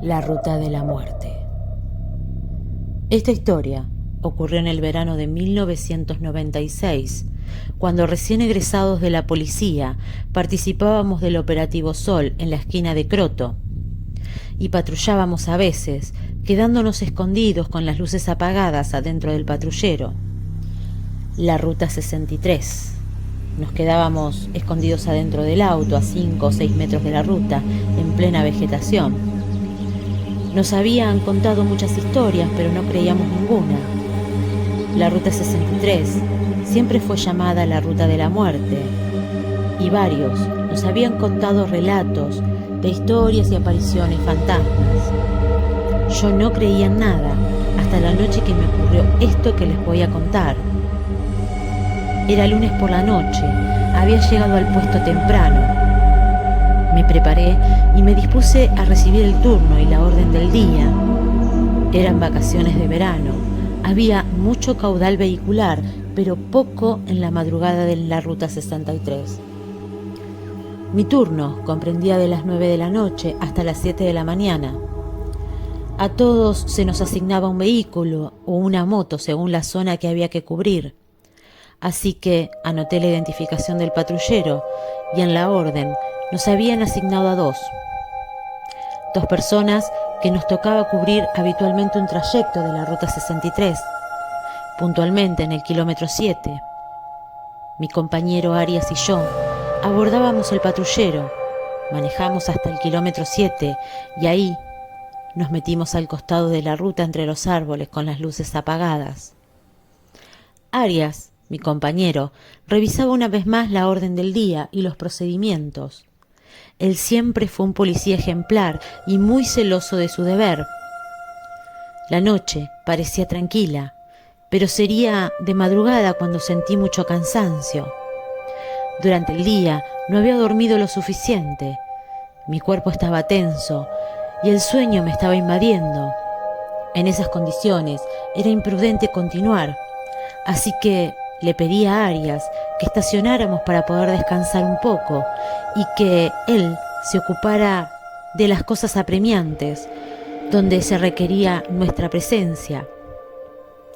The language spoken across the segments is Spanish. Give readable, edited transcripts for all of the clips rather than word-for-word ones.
La ruta de la muerte. Esta historia ocurrió en el verano de 1996, cuando recién egresados de la policía participábamos del operativo Sol en la esquina de Croto y patrullábamos a veces, quedándonos escondidos con las luces apagadas adentro del patrullero. La ruta 63. Nos quedábamos escondidos adentro del auto a 5 o 6 metros de la ruta, en plena vegetación. Nos habían contado muchas historias, pero no creíamos ninguna. La ruta 63 siempre fue llamada la ruta de la muerte, y varios nos habían contado relatos de historias y apariciones fantasmas. Yo no creía en nada hasta la noche que me ocurrió esto que les voy a contar. Era lunes por la noche, había llegado al puesto temprano. Me preparé y me dispuse a recibir el turno y la orden del día. Eran vacaciones de verano, había mucho caudal vehicular, pero poco en la madrugada de la ruta 63. Mi turno comprendía de las 9 de la noche hasta las 7 de la mañana. A todos se nos asignaba un vehículo o una moto según la zona que había que cubrir. Así que anoté la identificación del patrullero y en la orden nos habían asignado a dos personas que nos tocaba cubrir habitualmente un trayecto de la ruta 63, puntualmente en el kilómetro 7. Mi compañero Arias y yo abordábamos el patrullero, manejamos hasta el kilómetro 7 y ahí nos metimos al costado de la ruta entre los árboles con las luces apagadas. Arias, mi compañero, revisaba una vez más la orden del día y los procedimientos. Él siempre fue un policía ejemplar y muy celoso de su deber. La noche parecía tranquila, pero sería de madrugada cuando sentí mucho cansancio. Durante el día no había dormido lo suficiente. Mi cuerpo estaba tenso y el sueño me estaba invadiendo. En esas condiciones era imprudente continuar, así que le pedí a Arias que estacionáramos para poder descansar un poco y que él se ocupara de las cosas apremiantes, donde se requería nuestra presencia.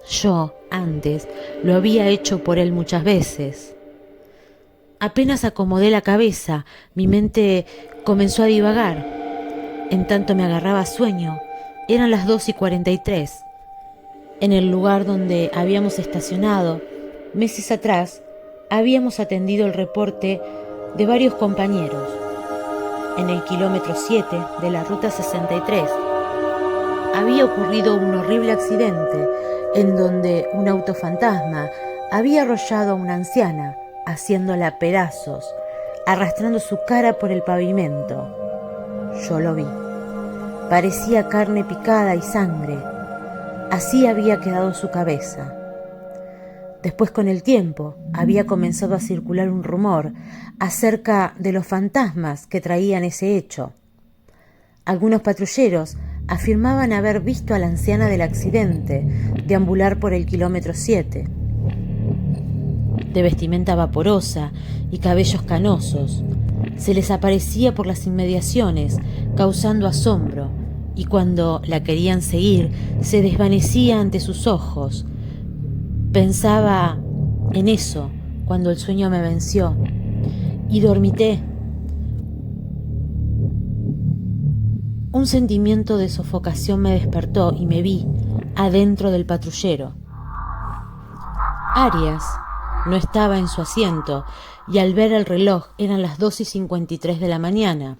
Yo, antes, lo había hecho por él muchas veces. Apenas acomodé la cabeza, mi mente comenzó a divagar. En tanto me agarraba sueño, eran las 2:43. En el lugar donde habíamos estacionado meses atrás, habíamos atendido el reporte de varios compañeros. En el kilómetro 7 de la ruta 63 había ocurrido un horrible accidente en donde un auto fantasma había arrollado a una anciana, haciéndola pedazos, arrastrando su cara por el pavimento. Yo lo vi. Parecía carne picada y sangre. Así había quedado su cabeza. Después, con el tiempo, había comenzado a circular un rumor acerca de los fantasmas que traían ese hecho. Algunos patrulleros afirmaban haber visto a la anciana del accidente deambular por el kilómetro 7, de vestimenta vaporosa y cabellos canosos. Se les aparecía por las inmediaciones, causando asombro, y cuando la querían seguir, se desvanecía ante sus ojos. Pensaba en eso cuando el sueño me venció y dormité. Un sentimiento de sofocación me despertó y me vi adentro del patrullero. Arias no estaba en su asiento y al ver el reloj eran las 2:53 de la mañana.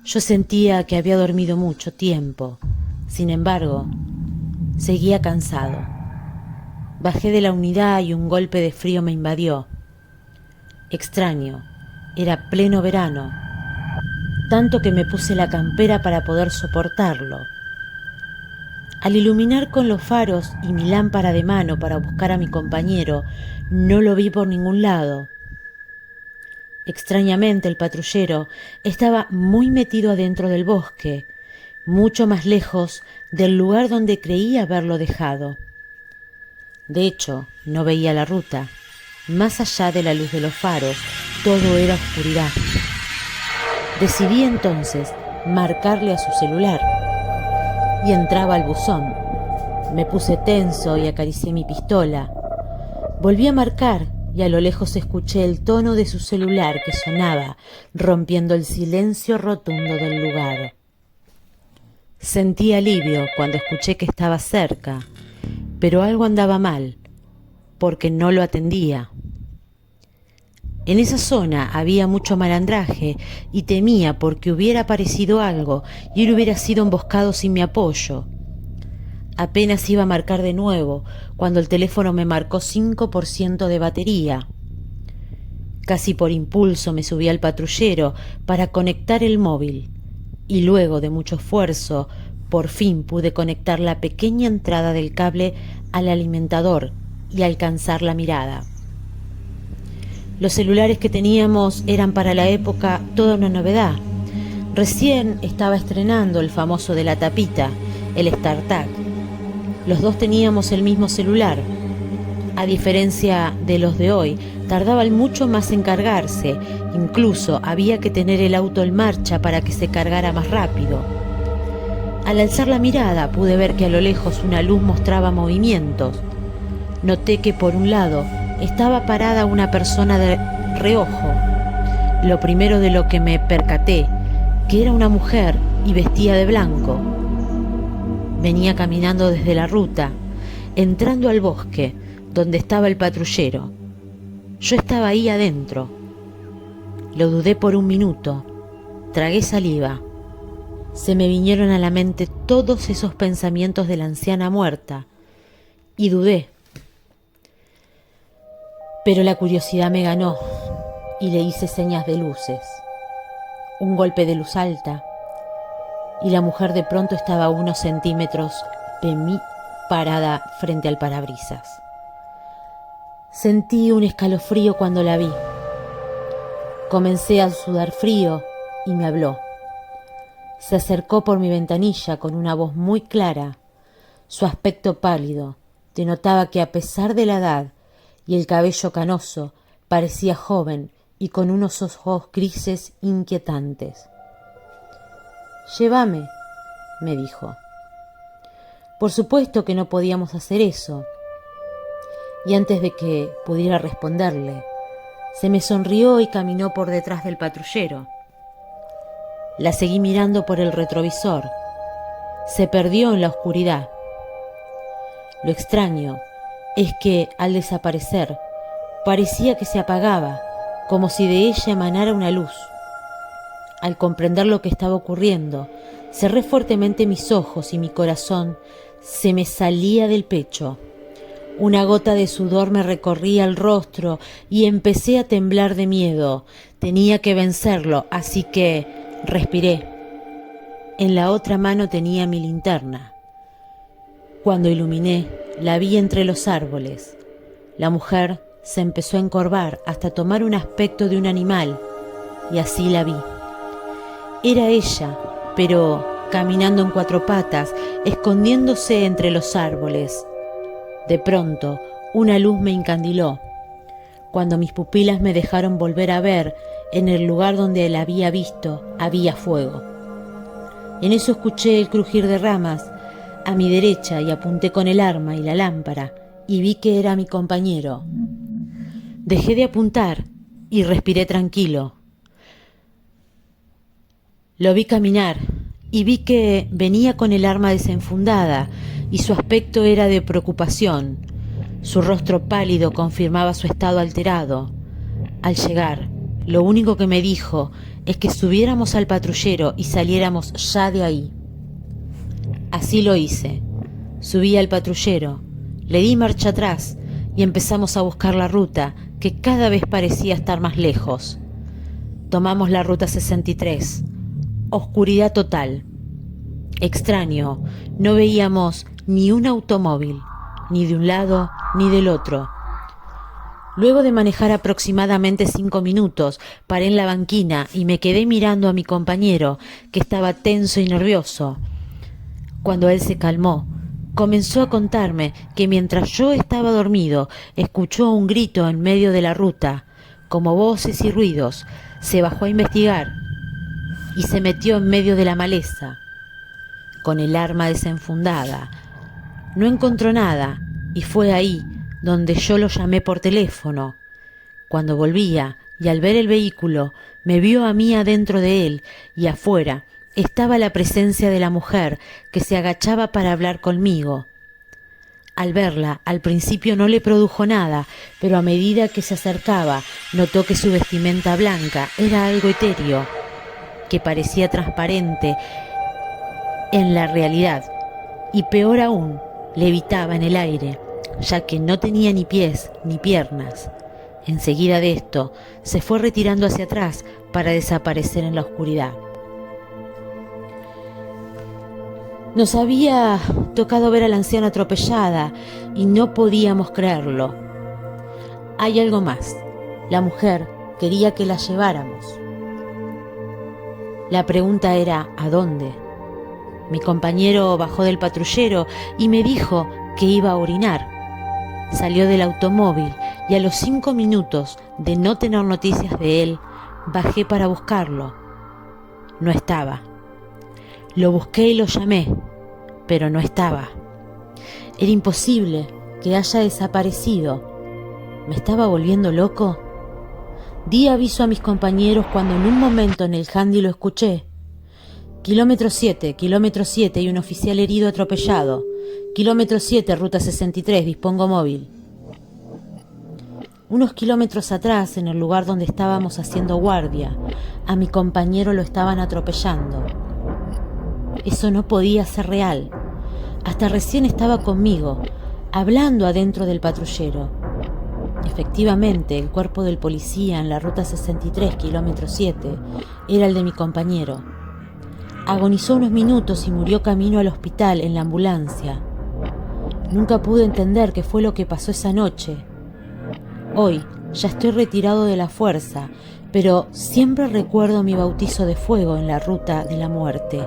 Yo sentía que había dormido mucho tiempo. Sin embargo, seguía cansado. Bajé de la unidad y un golpe de frío me invadió. Extraño, era pleno verano, tanto que me puse la campera para poder soportarlo. Al iluminar con los faros y mi lámpara de mano para buscar a mi compañero, no lo vi por ningún lado. Extrañamente, el patrullero estaba muy metido adentro del bosque, mucho más lejos del lugar donde creía haberlo dejado. De hecho, no veía la ruta. Más allá de la luz de los faros, todo era oscuridad. Decidí entonces marcarle a su celular. Y entraba al buzón. Me puse tenso y acaricié mi pistola. Volví a marcar y a lo lejos escuché el tono de su celular que sonaba, rompiendo el silencio rotundo del lugar. Sentí alivio cuando escuché que estaba cerca, pero algo andaba mal, porque no lo atendía. En esa zona había mucho malandraje y temía porque hubiera aparecido algo y él hubiera sido emboscado sin mi apoyo. Apenas iba a marcar de nuevo cuando el teléfono me marcó 5% de batería. Casi por impulso me subí al patrullero para conectar el móvil y luego de mucho esfuerzo por fin pude conectar la pequeña entrada del cable al alimentador y alcanzar la mirada. Los celulares que teníamos eran para la época toda una novedad. Recién estaba estrenando el famoso de la tapita, el StarTAC. Los dos teníamos el mismo celular. A diferencia de los de hoy, tardaban mucho más en cargarse. Incluso había que tener el auto en marcha para que se cargara más rápido. Al alzar la mirada pude ver que a lo lejos una luz mostraba movimientos. Noté que por un lado estaba parada una persona de reojo. Lo primero de lo que me percaté, que era una mujer y vestía de blanco. Venía caminando desde la ruta, entrando al bosque, donde estaba el patrullero. Yo estaba ahí adentro. Lo dudé por un minuto. Tragué saliva. Se me vinieron a la mente todos esos pensamientos de la anciana muerta. Y dudé. Pero la curiosidad me ganó y le hice señas de luces. Un golpe de luz alta. Y la mujer de pronto estaba a unos centímetros de mí, parada frente al parabrisas. Sentí un escalofrío cuando la vi. Comencé a sudar frío y me habló. Se acercó por mi ventanilla con una voz muy clara. Su aspecto pálido denotaba que a pesar de la edad y el cabello canoso, parecía joven y con unos ojos grises inquietantes. «Llévame», me dijo. Por supuesto que no podíamos hacer eso. Y antes de que pudiera responderle, se me sonrió y caminó por detrás del patrullero. La seguí mirando por el retrovisor. Se perdió en la oscuridad. Lo extraño es que, al desaparecer, parecía que se apagaba, como si de ella emanara una luz. Al comprender lo que estaba ocurriendo, cerré fuertemente mis ojos y mi corazón se me salía del pecho. Una gota de sudor me recorría el rostro y empecé a temblar de miedo. Tenía que vencerlo, así que respiré. En la otra mano tenía mi linterna. Cuando iluminé, la vi entre los árboles. La mujer se empezó a encorvar hasta tomar un aspecto de un animal, y así la vi. Era ella, pero caminando en cuatro patas, escondiéndose entre los árboles. De pronto, una luz me encandiló. Cuando mis pupilas me dejaron volver a ver, en el lugar donde la había visto, había fuego. En eso escuché el crujir de ramas a mi derecha y apunté con el arma y la lámpara y vi que era mi compañero. Dejé de apuntar y respiré tranquilo. Lo vi caminar y vi que venía con el arma desenfundada y su aspecto era de preocupación. Su rostro pálido confirmaba su estado alterado. Al llegar, lo único que me dijo es que subiéramos al patrullero y saliéramos ya de ahí. Así lo hice. Subí al patrullero, le di marcha atrás y empezamos a buscar la ruta, que cada vez parecía estar más lejos. Tomamos la ruta 63. Oscuridad total. Extraño, no veíamos ni un automóvil, ni de un lado ni del otro. Luego de manejar aproximadamente 5 minutos, paré en la banquina y me quedé mirando a mi compañero, que estaba tenso y nervioso. Cuando él se calmó, comenzó a contarme que mientras yo estaba dormido, escuchó un grito en medio de la ruta, como voces y ruidos. Se bajó a investigar y se metió en medio de la maleza, con el arma desenfundada. No encontró nada y fue ahí donde yo lo llamé por teléfono. Cuando volvía y al ver el vehículo me vio a mí adentro de él y afuera estaba la presencia de la mujer que se agachaba para hablar conmigo. Al verla, al principio no le produjo nada, pero a medida que se acercaba, notó que su vestimenta blanca era algo etéreo, que parecía transparente en la realidad, y peor aún, levitaba en el aire, ya que no tenía ni pies ni piernas. Enseguida de esto, se fue retirando hacia atrás para desaparecer en la oscuridad. Nos había tocado ver a la anciana atropellada y no podíamos creerlo. Hay algo más. La mujer quería que la lleváramos. La pregunta era ¿a dónde? Mi compañero bajó del patrullero y me dijo que iba a orinar. Salió del automóvil y a los 5 minutos de no tener noticias de él, bajé para buscarlo. No estaba. Lo busqué y lo llamé, pero no estaba. Era imposible que haya desaparecido. ¿Me estaba volviendo loco? Di aviso a mis compañeros cuando en un momento en el handy lo escuché. Kilómetro 7 y un oficial herido atropellado. Kilómetro 7, ruta 63, dispongo móvil. Unos kilómetros atrás, en el lugar donde estábamos haciendo guardia, a mi compañero lo estaban atropellando. Eso no podía ser real. Hasta recién estaba conmigo, hablando adentro del patrullero. Efectivamente, el cuerpo del policía en la ruta 63, kilómetro 7, era el de mi compañero. Agonizó unos minutos y murió camino al hospital en la ambulancia. Nunca pude entender qué fue lo que pasó esa noche. Hoy ya estoy retirado de la fuerza, pero siempre recuerdo mi bautizo de fuego en la ruta de la muerte.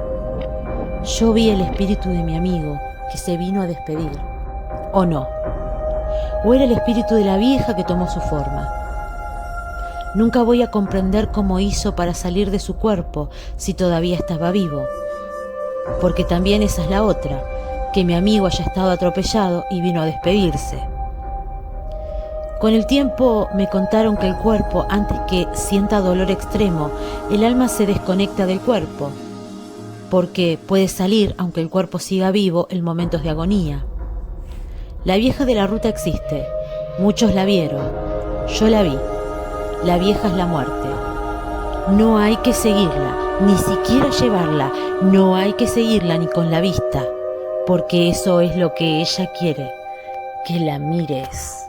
Yo vi el espíritu de mi amigo que se vino a despedir. ¿O no? ¿O era el espíritu de la vieja que tomó su forma? Nunca voy a comprender cómo hizo para salir de su cuerpo si todavía estaba vivo. Porque también esa es la otra, que mi amigo haya estado atropellado y vino a despedirse. Con el tiempo me contaron que el cuerpo, antes que sienta dolor extremo, el alma se desconecta del cuerpo, porque puede salir, aunque el cuerpo siga vivo, en momentos de agonía. La vieja de la ruta existe, muchos la vieron, yo la vi. La vieja es la muerte. No hay que seguirla, ni siquiera llevarla, no hay que seguirla ni con la vista, porque eso es lo que ella quiere, que la mires.